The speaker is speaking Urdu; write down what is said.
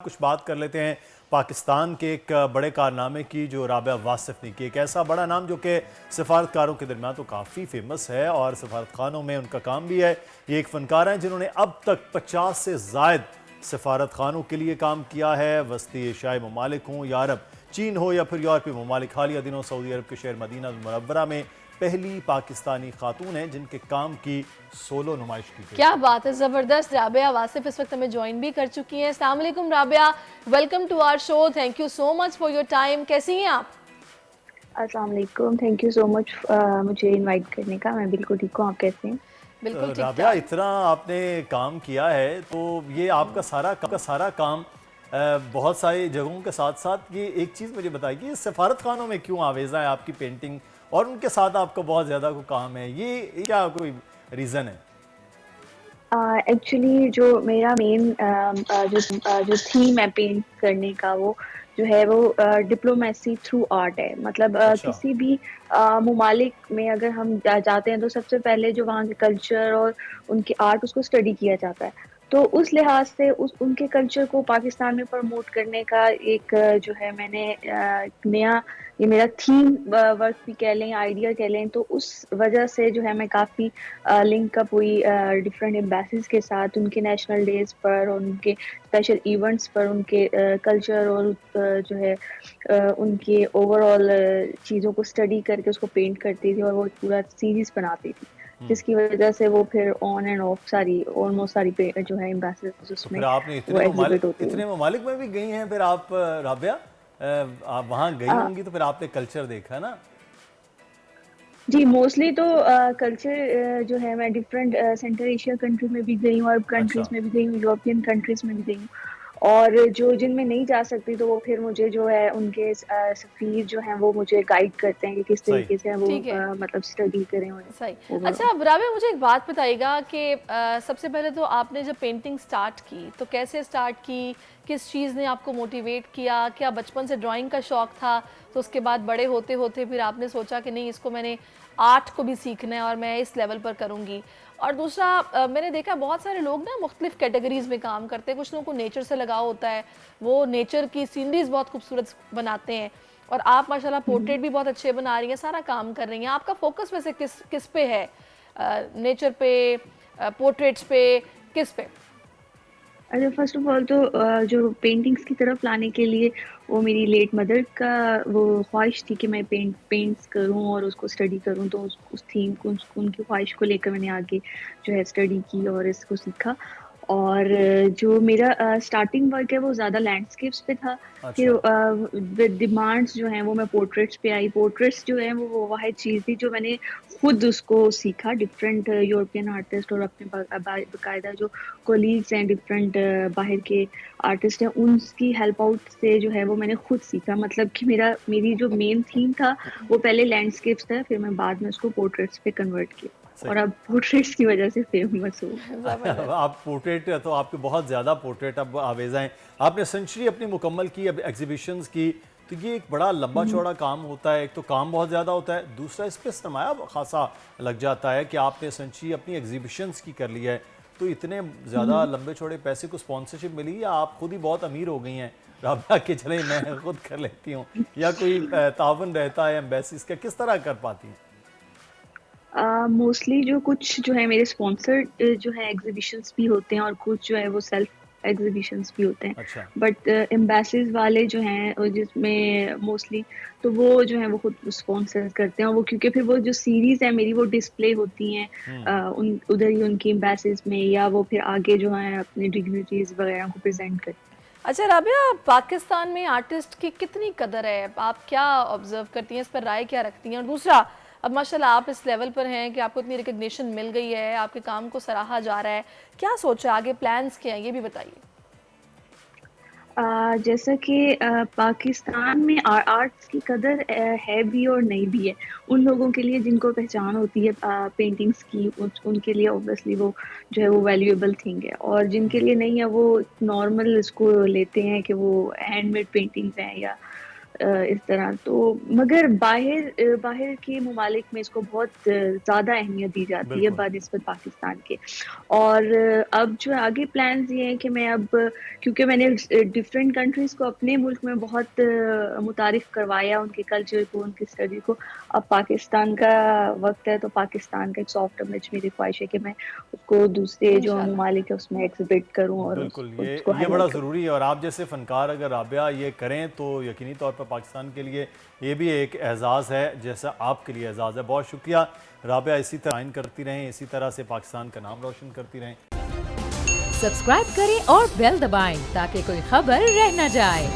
کچھ بات کر لیتے ہیں پاکستان کے ایک بڑے کارنامے کی جو رابعہ واصف نے کی، ایک ایسا بڑا نام جو کہ سفارتکاروں کے درمیان تو کافی فیمس ہے اور سفارتخانوں میں ان کا کام بھی ہے۔ یہ ایک فنکار ہیں جنہوں نے اب تک 50 سے زائد سفارتخانوں کے لیے کام کیا ہے، وسطی ایشیائی ممالک ہوں یا عرب، چین ہو یا پھر یورپی ممالک۔ حالیہ دنوں سعودی عرب کے شہر مدینہ المنورہ میں پہلی پاکستانی خاتون ہیں جن کے کام کی سولو نمائش کی گئی۔ کیا بات ہے، زبردست۔ رابعہ واصف اس وقت ہمیں جوائن بھی کر چکی ہیں۔ السلام علیکم Rabia, welcome to our show, thank you so much for your time. کیسی ہیں آپ؟ السلام علیکم، تھینک یو سو مچ مجھے انوائٹ کرنے کا۔ میں بالکل ٹھیک ہوں، آپ کیسے ہیں؟ بالکل ٹھیک رابعہ، ٹھاک۔ اتنا آپ نے کام کیا ہے تو یہ آپ کا سارا کام بہت ساری جگہوں کے ساتھ ساتھ، یہ ایک چیز مجھے بتائیے، سفارت خانوں میں کیوں آویزہ ہے آپ کی پینٹنگ اور ان کے ساتھ آپ کا بہت زیادہ کوئی کام ہے، یہ کیا کوئی ریزن ہے؟ ایکچولی جو میرا مین جو تھیم ہے پینٹ کرنے کا، وہ جو ہے وہ ڈپلومیسی تھرو آرٹ ہے۔ مطلب اچھا، کسی بھی ممالک میں اگر ہم جاتے ہیں تو سب سے پہلے جو وہاں کے کلچر اور ان کے آرٹ، اس کو اسٹڈی کیا جاتا ہے۔ تو اس لحاظ سے ان کے کلچر کو پاکستان میں پروموٹ کرنے کا ایک جو ہے میں نے نیا، یہ میرا تھیم ورک بھی کہہ لیں، آئیڈیا کہہ لیں، تو اس وجہ سے جو ہے میں کافی لنک اپ ہوئی ڈفرینٹ ایمبیسیز کے ساتھ، ان کے نیشنل ڈیز پر، ان کے اسپیشل ایونٹس پر، ان کے کلچر اور جو ہے ان کے اوور آل چیزوں کو اسٹڈی کر کے اس کو پینٹ کرتی تھی اور وہ پورا سیریز بناتی تھی، جس کی وجہ سے وہ پھر آن اینڈ آف ساری آلموسٹ ساری جو ہے ایمبیسیز اس تو میں پھر آپ نے وہ ایگزیبٹ ہوتی اتنے ممالک میں بھی گئی ہیں پھر آپ رابعہ، آپ وہاں گئی ہیں۔ ہوں گی تو پھر آپ نے کلچر دیکھا نا؟ جی موسٹلی تو کلچر جو ہے میں ڈفرینٹ سینٹرل ایشیا کنٹری میں بھی گئی ہوں، عرب اچھا، کنٹریز میں بھی گئی ہوں، یورپین کنٹریز میں بھی گئی ہوں، اور جو جن میں نہیں جا سکتی تو وہ پھر مجھے جو ہے ان کے سفیر جو ہیں وہ مجھے گائیڈ کرتے ہیں کہ کس صحیح۔ طریقے سے وہ ٹھیک ہے، مطلب اسٹڈی کریں اور صحیح۔ اوور اچھا اب رابعہ مجھے ایک بات بتائیے گا کہ سب سے پہلے تو آپ نے جب پینٹنگ سٹارٹ کی تو کیسے سٹارٹ کی؟ کس چیز نے آپ کو موٹیویٹ کیا؟ کیا بچپن سے ڈرائنگ کا شوق تھا تو اس کے بعد بڑے ہوتے ہوتے پھر آپ نے سوچا کہ نہیں، اس کو میں نے آرٹ کو بھی سیکھنا ہے اور میں اس لیول پر کروں گی؟ اور دوسرا، میں نے دیکھا بہت سارے لوگ نا مختلف کیٹیگریز میں کام کرتے ہیں، کچھ لوگوں کو نیچر سے لگاؤ ہوتا ہے، وہ نیچر کی سینریز بہت خوبصورت بناتے ہیں، اور آپ ماشاءاللہ پورٹریٹ بھی بہت اچھے بنا رہی ہیں، سارا کام کر رہی ہیں۔ آپ کا فوکس ویسے کس پہ ہے؟ نیچر پہ، پورٹریٹس پہ، کس پہ؟ اچھا، فرسٹ آف آل تو جو پینٹنگس کی طرف لانے کے لیے وہ میری لیٹ مدر کا وہ خواہش تھی کہ میں پینٹس کروں اور اس کو اسٹڈی کروں، تو اس تھیم کو، ان کی خواہش کو لے کر میں نے آگے جو ہے اسٹڈی کی اور اس کو سیکھا۔ اور جو میرا اسٹارٹنگ ورک ہے وہ زیادہ لینڈسکیپس پہ تھا، اچھا، پھر ڈیمانڈس جو ہیں وہ میں پورٹریٹس پہ آئی۔ پورٹریٹس جو ہیں وہ واحد چیز تھی جو میں نے خود اس کو سیکھا، ڈفرینٹ یورپین آرٹسٹ اور اپنے باقاعدہ جو کولیگس ہیں ڈفرینٹ باہر کے آرٹسٹ ہیں، ان کی ہیلپ آؤٹ سے جو ہے وہ میں نے خود سیکھا۔ مطلب کہ میری جو مین تھیم تھا وہ پہلے لینڈسکیپس تھا، پھر میں بعد میں اس کو پورٹریٹس پہ کنورٹ کیا اور صحیح۔ اب پورٹریٹس کی وجہ سے فیمس ہوں۔ زبردست۔ آپ پورٹریٹ تو آپ کے بہت زیادہ پورٹریٹ اب آویزہ ہیں، آپ نے سینچری اپنی مکمل کی، اب ایگزیبیشنز کی، تو یہ ایک بڑا لمبا چوڑا کام ہوتا ہے، ایک تو کام بہت زیادہ ہوتا ہے، دوسرا اس پہ سرمایہ خاصا لگ جاتا ہے کہ آپ نے سینچری اپنی ایگزیبیشنز کی کر لی ہے، تو اتنے زیادہ لمبے چوڑے پیسے کو اسپانسرشپ ملی یا آپ خود ہی بہت امیر ہو گئی ہیں رابعہ کہ چلیں میں خود کر لیتی ہوں، یا کوئی تعاون رہتا ہے ایمبیسیز کا، کس طرح کر پاتی ہیں؟ موسٹلی جو کچھ جو ہے میرے اسپانسرڈ جو ہے ایگزیبیشنس بھی ہوتے ہیں اور کچھ جو ہے وہ سیلف ایگزیبیشنس بھی ہوتے ہیں، اچھا، بٹ ایمبیسیز والے جو ہیں جس میں موسٹلی تو وہ جو ہیں وہ خود اسپانسر کرتے ہیں، وہ کیونکہ پھر وہ جو سیریز ہے میری وہ ڈسپلے ہوتی ہیں ادھر ہی ان کی ایمبیسیز میں، یا وہ پھر آگے جو ہیں اپنی ڈگنیٹیز وغیرہ کو پریزنٹ کرتے ہیں۔ اچھا رابعہ، پاکستان میں آرٹسٹ کی کتنی قدر ہے؟ آپ کیا آبزرو کرتی ہیں، اس پر رائے کیا رکھتی ہیں؟ اور دوسرا، اب ماشاءاللہ آپ اس لیول پر ہیں کہ آپ کو اتنی ریکگنیشن مل گئی ہے، آپ کے کام کو سراہا جا رہا ہے، کیا سوچا آگے، پلانز کیا ہیں، یہ بھی بتائیے۔ جیسا کہ پاکستان میں آرٹس کی قدر ہے بھی اور نہیں بھی ہے۔ ان لوگوں کے لیے جن کو پہچان ہوتی ہے پینٹنگز کی، ان کے لیے اوبویسلی وہ جو ہے وہ ویلیویبل تھنگ ہے، اور جن کے لیے نہیں ہے وہ نارمل اس کو لیتے ہیں کہ وہ ہینڈ میڈ پینٹنگز ہیں یا اس طرح تو مگر باہر کے ممالک میں اس کو بہت زیادہ اہمیت دی جاتی ہے بنسبت پاکستان کے. اور اب جو آگے پلانز یہ ہیں کہ میں اب کیونکہ میں نے ڈفرینٹ کنٹریز کو اپنے ملک میں بہت متعارف کروایا ان کے کلچر کو ان کی اسٹڈی کو, اب پاکستان کا وقت ہے تو پاکستان کا ایک سافٹ امیج میری خواہش ہے کہ میں اس کو دوسرے جو انشاءاللہ. ممالک ہے اس میں ایگزبٹ کروں اور بالکل اس کو یہ بڑا highlight کروں. ضروری ہے, اور آپ جیسے فنکار اگر رابعہ یہ کریں تو یقینی طور پر پاکستان کے لیے یہ بھی ایک اعزاز ہے جیسا آپ کے لیے اعزاز ہے. بہت شکریہ رابعہ, اسی طرح کرتی رہیں, اسی طرح سے پاکستان کا نام روشن کرتی رہیں. سبسکرائب کریں اور بیل دبائیں تاکہ کوئی خبر رہ نہ جائے.